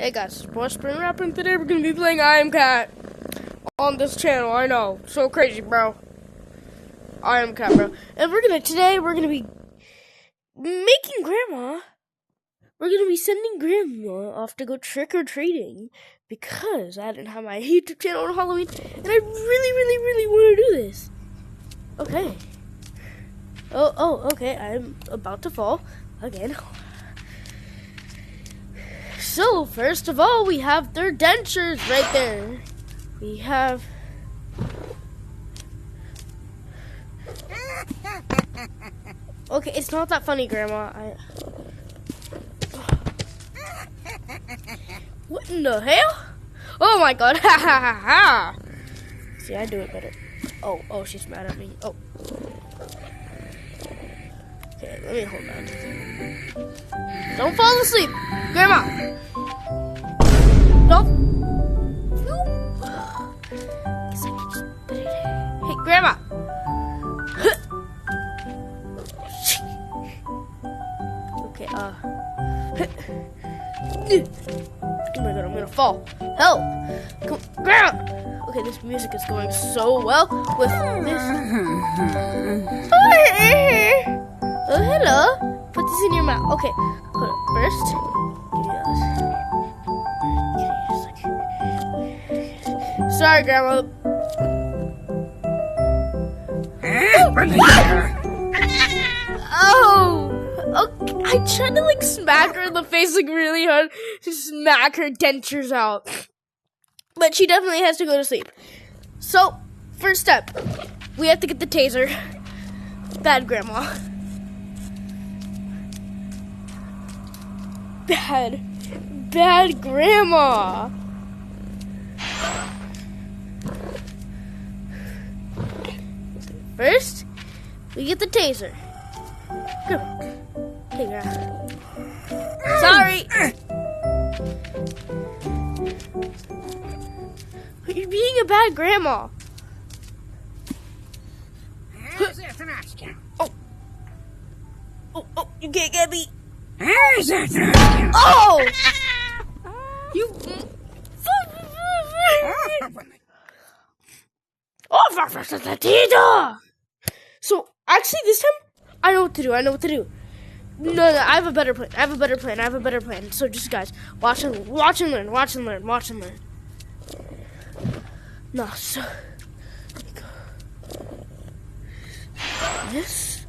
Hey guys, it's Boy Spring Rapper, and today we're gonna be playing I Am Cat on this channel. I know, so crazy, bro. I Am Cat, bro. And today we're gonna be making Grandma. We're gonna be sending Grandma off to go trick or treating because I didn't have my YouTube channel on Halloween, and I really want to do this. Okay. Okay. I'm about to fall again. So, first of all, we have their dentures right there. We have... Okay, it's not that funny, Grandma. What in the hell? Oh my god, ha ha ha ha! See, I do it better. Oh, she's mad at me. Oh. Okay, let me hold on. Don't fall asleep, Grandma! Don't. Hey, Grandma! Okay, oh my god, I'm gonna fall. Help! Come, Grandma! Okay, this music is going so well with this. Oh, hello. Put this in your mouth. Okay, hold on. First, give me those. Sorry, Grandma. Oh! Okay. I tried to smack her in the face really hard to smack her dentures out. But she definitely has to go to sleep. So, first step, we have to get the taser. Bad Grandma. Bad Grandma. First, we get the taser. Come on. Hey, Grandma. Sorry. You're being a bad Grandma. Oh, you can't get me. Oh! You. So, actually, this time, I know what to do. No, I have a better plan. So, just guys, watch and learn. No, so. This.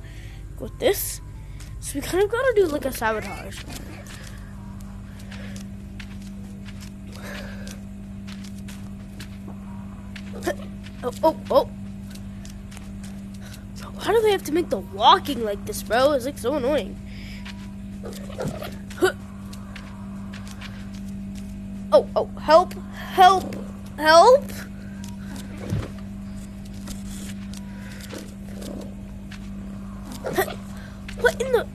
With this. So, we kind of gotta do a sabotage. Oh. Why do they have to make the walking like this, bro? It's so annoying. Oh, help. What in the...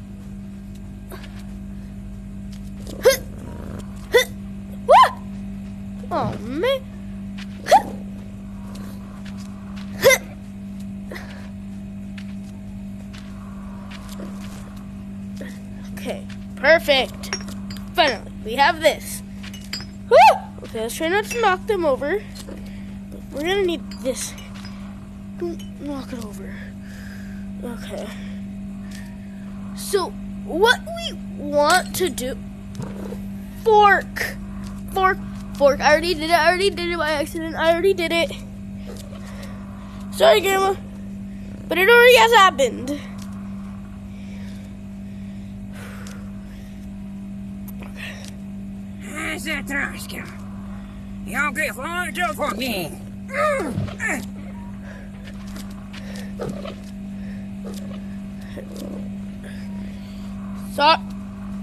What? Oh, man. Okay, perfect. Finally, we have this. Woo! Okay, let's try not to knock them over. But we're gonna need this. Don't knock it over. Okay. So, what we want to do... Fork. I already did it by accident. Sorry, Grandma. But it already has happened. Jag går för mig. Sorry.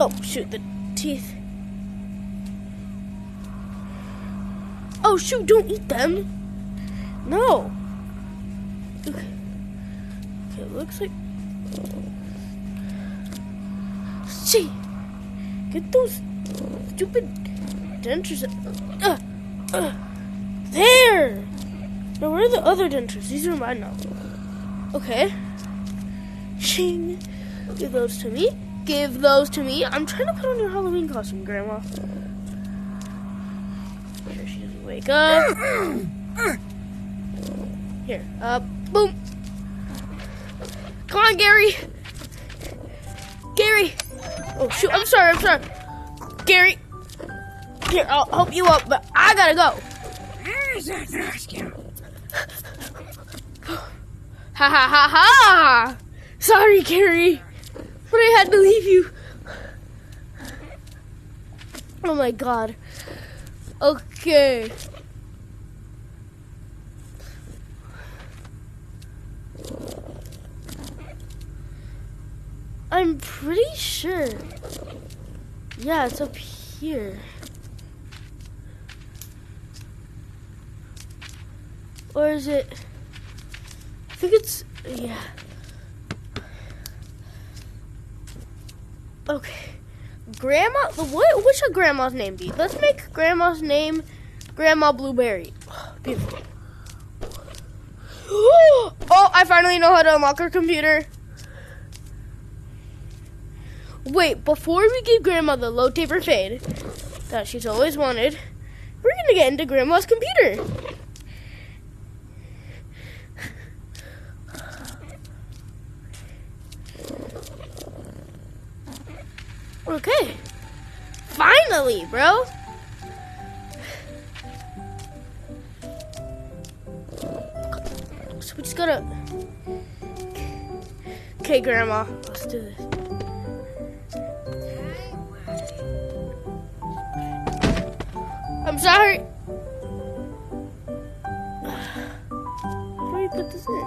Oh, shoot, the teeth. Oh, shoot, don't eat them. No. Okay, it looks like... See, get those stupid dentures. There. Now, where are the other dentures? These are mine now. Okay. Ching. Give those to me. I'm trying to put on your Halloween costume, Grandma. Make sure she doesn't wake up. Here, boom. Come on, Gary. Gary. Oh, shoot, I'm sorry. Gary. Here, I'll help you up, but I gotta go. Ha ha ha ha! Sorry, Gary, but I had to leave you. Oh my god. Okay. I'm pretty sure. Yeah, it's up here. Or is it? I think it's, yeah. Okay. Grandma, what should Grandma's name be? Let's make Grandma's name Grandma Blueberry. Beautiful. Oh, I finally know how to unlock her computer. Wait, before we give Grandma the low taper fade that she's always wanted, we're gonna get into Grandma's computer. Okay. Finally, bro. So we just gotta... Okay, Grandma, let's do this. I'm sorry. How do we put this in?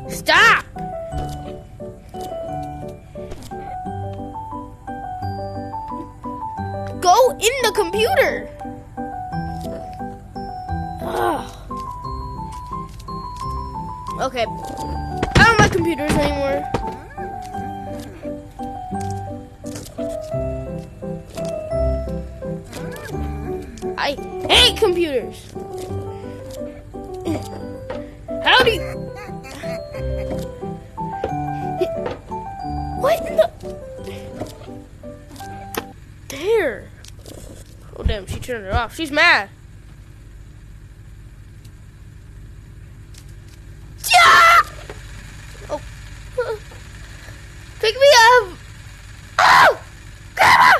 Stop! Go in the computer! Ugh. Okay. I don't like computers anymore. I hate computers! How do you... What in the... There. Oh, damn, she turned it off. She's mad. Yeah! Oh. Pick me up. Oh! Grandma!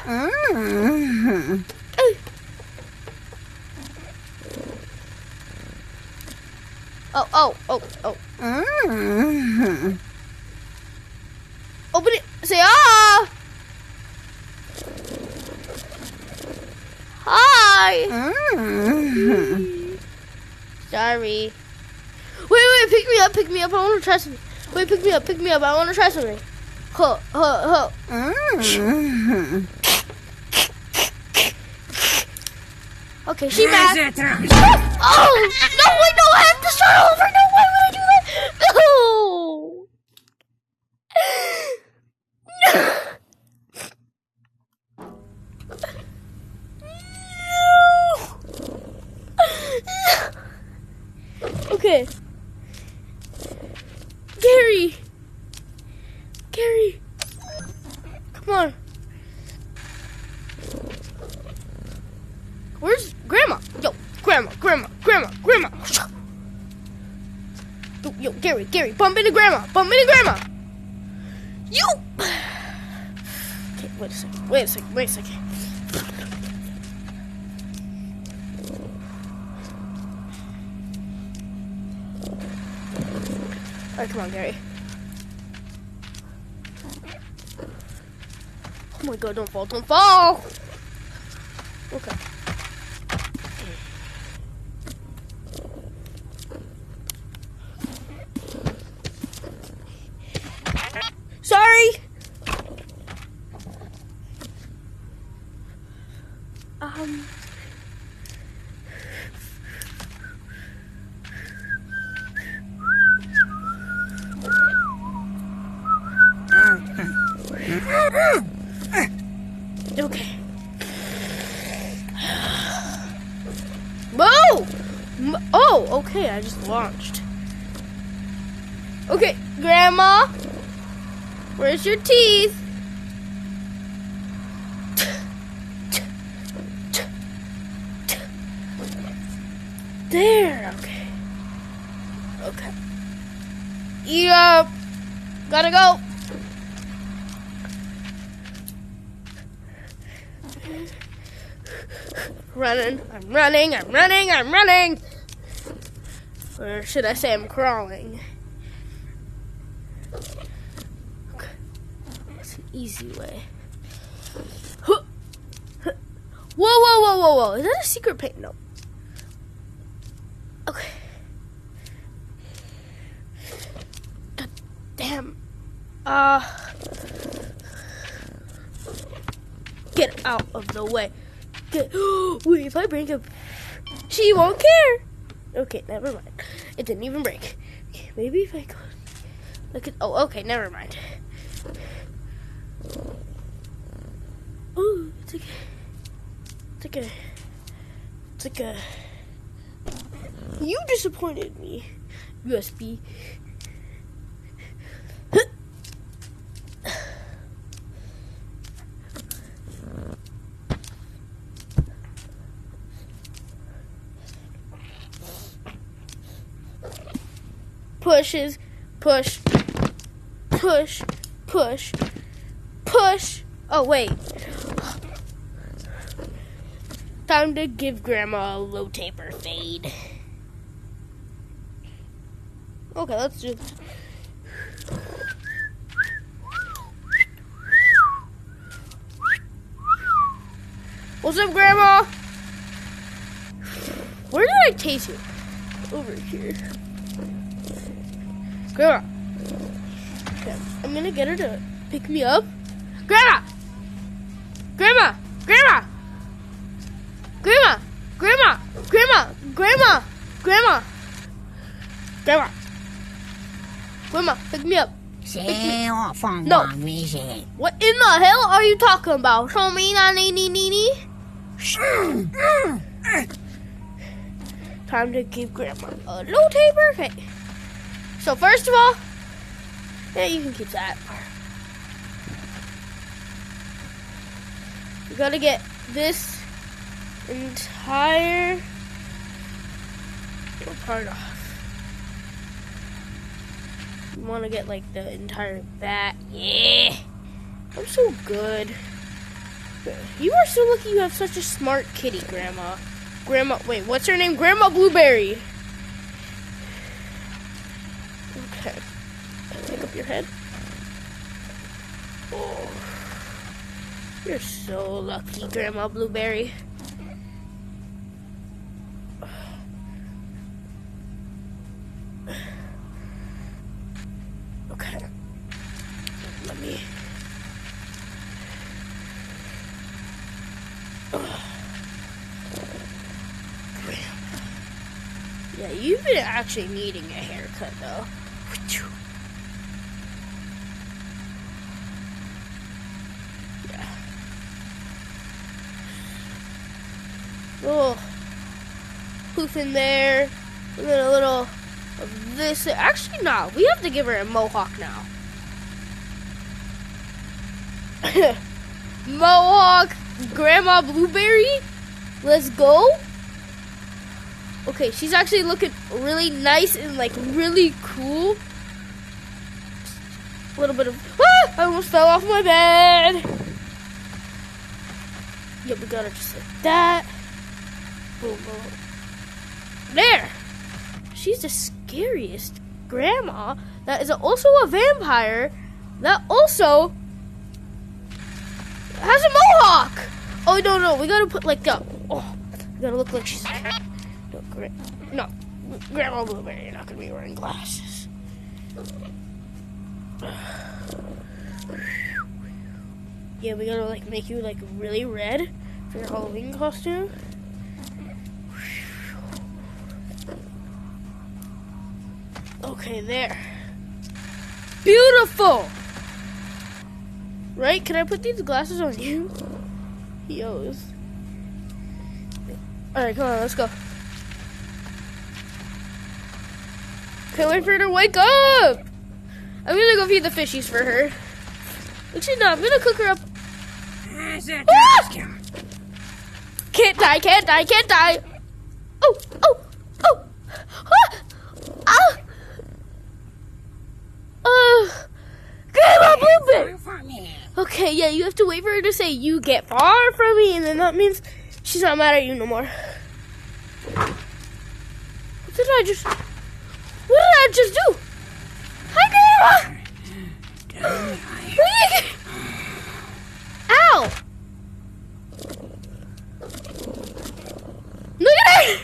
Oh. Open it. Say ah. Hi. Sorry. Wait. Pick me up. I want to try something. Wait, pick me up. I want to try something. Ho. Okay, she mad. Oh no! I have to start over. No, why would I do that? No. Okay. Gary. Come on. Where's Grandma? Yo, Grandma. Yo, Gary, bump into Grandma. You. Okay, wait a second. Alright, come on, Gary. Oh my god, don't fall. Okay. Sorry. Okay. Whoa! Oh, okay, I just launched. Okay, Grandma, where's your teeth? There, okay. Okay. Yup. Gotta go. I'm running. Or should I say I'm crawling? Okay. That's an easy way. Whoa. Is that a secret paint? No. Okay. God damn. Get out of the way. Wait, if I break up, she won't care. Okay, never mind. It didn't even break. Okay, maybe if I go look at. Oh, okay, never mind. Ooh, it's like a. You disappointed me, USB. Pushes, push. Oh, wait. Time to give Grandma a low taper fade. Okay, let's do this. What's up, Grandma? Where did I taste you? Over here. Grandma. Okay, I'm gonna get her to pick me up. Grandma! Grandma, pick me up. No. What in the hell are you talking about? Show me Time to give Grandma a low taper. Okay. So first of all, yeah, you can keep that. You gotta get this entire part off. You want to get like the entire back. Yeah, I'm so good. You are so lucky you have such a smart kitty, Grandma. Wait, what's her name? Grandma Blueberry. Okay. Pick up your head. Oh. You're so lucky, Grandma Blueberry. Okay. Let me... Yeah, you've been actually needing a haircut, though. Yeah. Little poof in there, and then a little of this. Actually, no. We have to give her a mohawk now. Mohawk, Grandma Blueberry. Let's go. Okay, she's actually looking really nice and like really cool. A little bit of I almost fell off my bed. Yep, we got her just like that. Boom, boom. There. She's the scariest grandma that is also a vampire that also has a mohawk. Oh no, we gotta put like the we gotta look like she's no, Grandma Blueberry, you're not gonna be wearing glasses. Yeah, we gotta like make you like really red for your Halloween costume. Okay, there. Beautiful! Right? Can I put these glasses on you? Yos. Alright, come on, let's go. Can't wait for her to wake up. I'm gonna go feed the fishies for her. Actually, no, I'm gonna cook her up. Ah! Can't die, can't die, can't die. Oh, oh, oh. Ah! Get up, moving. Okay, yeah, you have to wait for her to say, "You get far from me," and then that means she's not mad at you no more. What did I just do? Hi, Grandma! Ow! Look at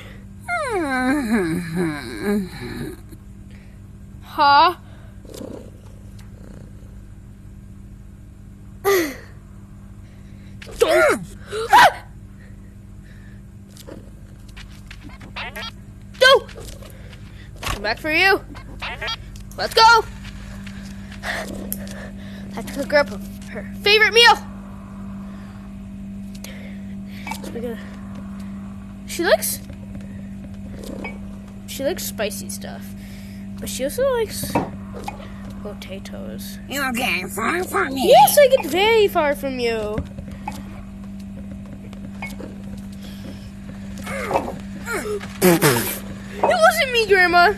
her! Huh? Go! Come back for you. Let's go. I have to cook her up her favorite meal. So we gotta. She likes spicy stuff, but she also likes potatoes. You're getting far from me. Yes, I get very far from you. It wasn't me, Grandma.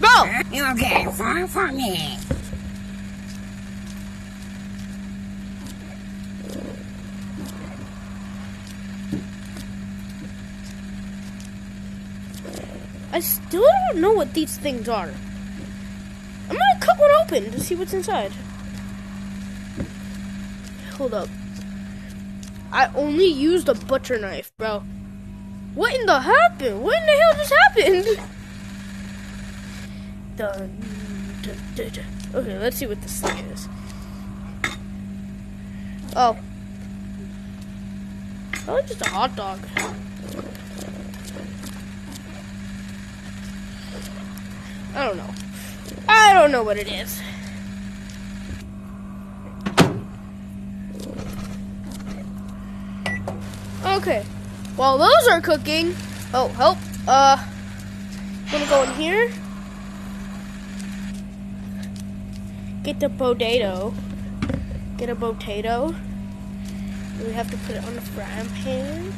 Go! You're getting far from me. I still don't know what these things are. I'm gonna cut one open to see what's inside. Hold up. I only used a butcher knife, bro. What in the happened? What in the hell just happened? Dun, dun, dun, dun. Okay, let's see what this thing is. Oh. Oh, it's just a hot dog. I don't know. I don't know what it is. Okay. While those are cooking, oh, help. I'm gonna go in here. Get the potato. Get a potato. We have to put it on the frying pan.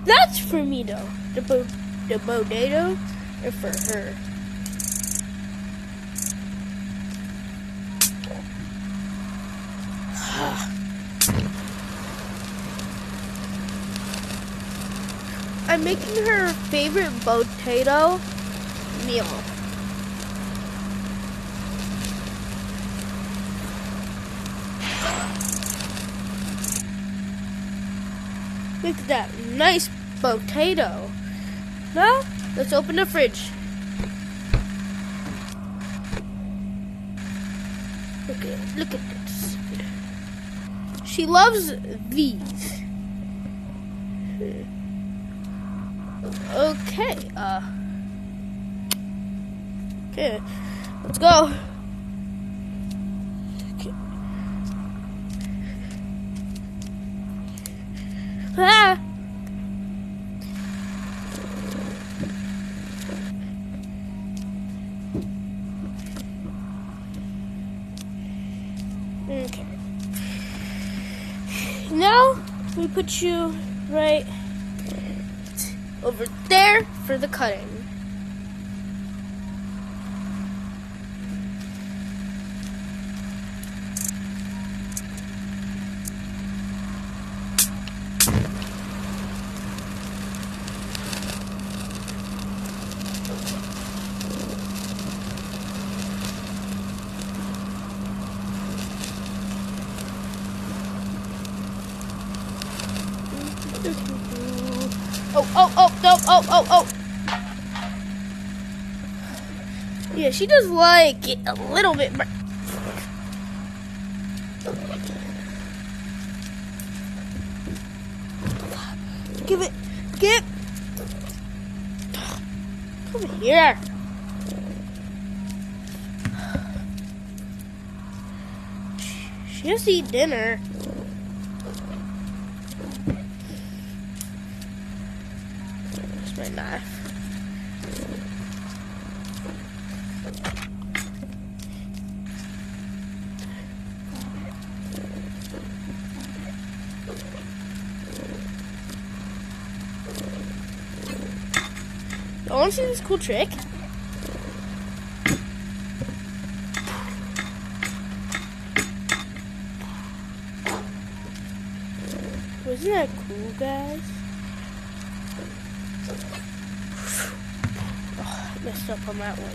That's for me though. The potato are for her. I'm making her favorite potato meal. Look at that nice potato. Now, let's open the fridge. Look at this. She loves these. Okay, okay, let's go. Okay. Ah! Okay. Now we put you right over there for the cutting. Oh. Yeah, she does like it a little bit. Get over here. She has to eat dinner. Where's my knife? I want to see this cool trick. Wasn't that cool, guys? Oh, I messed up on that one.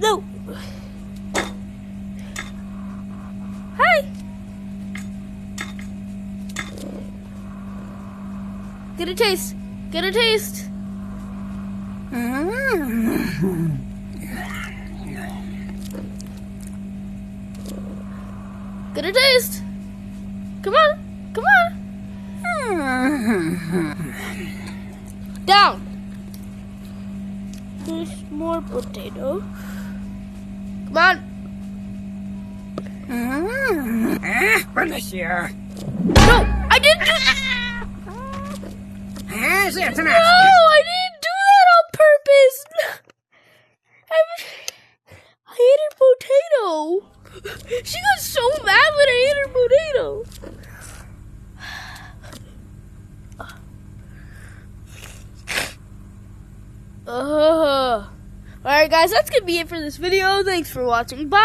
No! Hi! Get a taste! Get a taste! Get a taste! Come on! Come on! Down! There's more potato. Come on! Bless you. No! I didn't do that! Here's it, No! I didn't do that on purpose! I ate her potato! She got so mad when I ate her potato! Alright guys, that's gonna be it for this video. Thanks for watching. Bye!